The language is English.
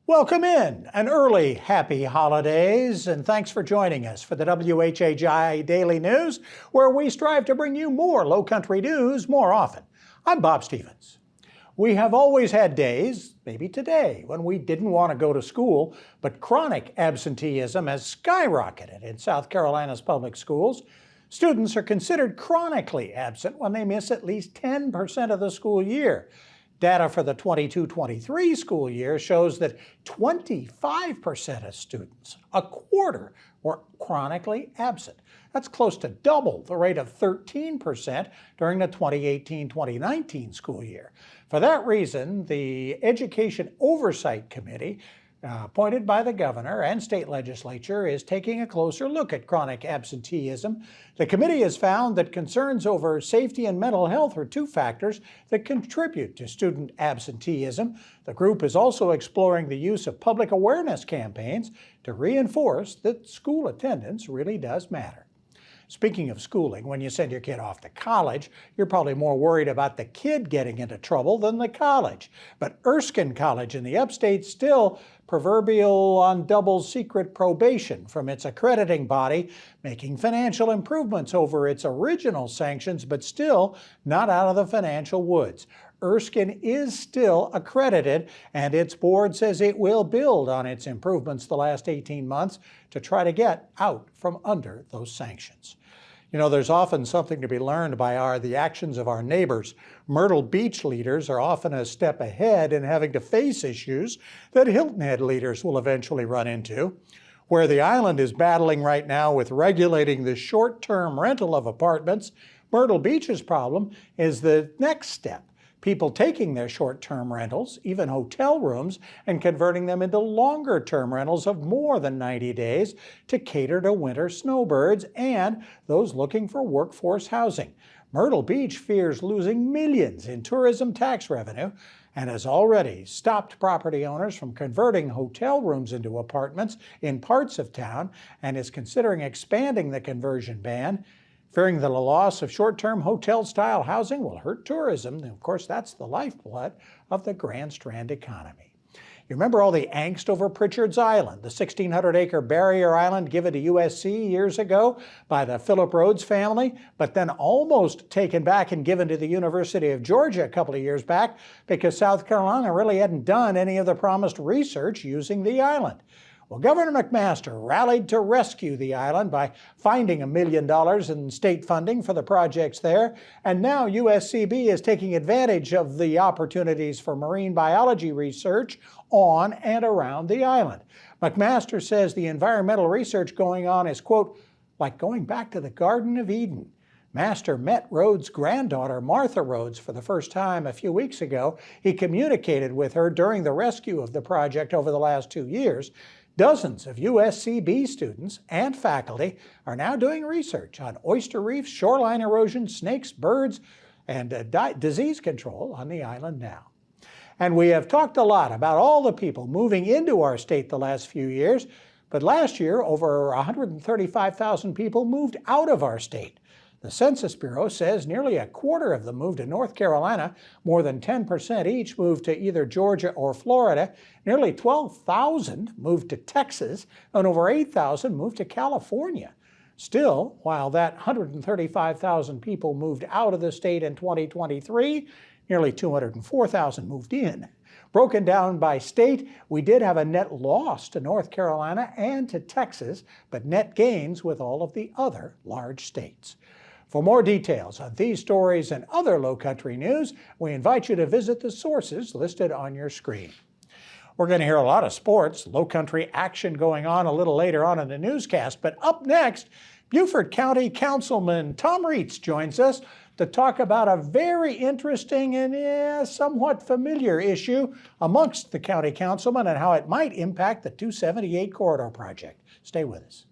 Welcome in, an early happy holidays, and thanks for joining us for the WHHI Daily News, where we strive to bring you more Lowcountry news more often. I'm Bob Stevens. We have always had days, maybe today, when we didn't want to go to school, but chronic absenteeism has skyrocketed in South Carolina's public schools. Students are considered chronically absent when they miss at least 10% of the school year. Data for the 22-23 school year shows that 25% of students, a quarter, were chronically absent. That's close to double the rate of 13% during the 2018-2019 school year. For that reason, the Education Oversight Committee, appointed by the governor and state legislature, is taking a closer look at chronic absenteeism. The committee has found that concerns over safety and mental health are two factors that contribute to student absenteeism. The group is also exploring the use of public awareness campaigns to reinforce that school attendance really does matter. Speaking of schooling, when you send your kid off to college, you're probably more worried about the kid getting into trouble than the college. But Erskine College in the upstate still proverbial on double secret probation from its accrediting body, making financial improvements over its original sanctions, but still not out of the financial woods. Erskine is still accredited, and its board says it will build on its improvements the last 18 months to try to get out from under those sanctions. You know, there's often something to be learned by the actions of our neighbors. Myrtle Beach leaders are often a step ahead in having to face issues that Hilton Head leaders will eventually run into. Where the island is battling right now with regulating the short-term rental of apartments, Myrtle Beach's problem is the next step. People taking their short-term rentals, even hotel rooms, and converting them into longer-term rentals of more than 90 days to cater to winter snowbirds and those looking for workforce housing. Myrtle Beach fears losing millions in tourism tax revenue and has already stopped property owners from converting hotel rooms into apartments in parts of town and is considering expanding the conversion ban, fearing that a loss of short-term hotel-style housing will hurt tourism. And of course, that's the lifeblood of the Grand Strand economy. You remember all the angst over Pritchard's Island, the 1,600-acre barrier island given to USC years ago by the Philip Rhodes family, but then almost taken back and given to the University of Georgia a couple of years back because South Carolina really hadn't done any of the promised research using the island. Well, Governor McMaster rallied to rescue the island by finding $1 million in state funding for the projects there, and now USCB is taking advantage of the opportunities for marine biology research on and around the island. McMaster says the environmental research going on is, quote, like going back to the Garden of Eden. Master met Rhodes' granddaughter, Martha Rhodes, for the first time a few weeks ago. He communicated with her during the rescue of the project over the last 2 years. Dozens of USCB students and faculty are now doing research on oyster reefs, shoreline erosion, snakes, birds, and disease control on the island now. And we have talked a lot about all the people moving into our state the last few years, but last year over 135,000 people moved out of our state. The Census Bureau says nearly a quarter of them moved to North Carolina, more than 10% each moved to either Georgia or Florida, nearly 12,000 moved to Texas, and over 8,000 moved to California. Still, while that 135,000 people moved out of the state in 2023, nearly 204,000 moved in. Broken down by state, we did have a net loss to North Carolina and to Texas, but net gains with all of the other large states. For more details on these stories and other Lowcountry news, we invite you to visit the sources listed on your screen. We're going to hear a lot of sports, Lowcountry action going on a little later on in the newscast, but up next, Beaufort County Councilman Tom Reitz joins us to talk about a very interesting and somewhat familiar issue amongst the county councilmen and how it might impact the 278 corridor project. Stay with us.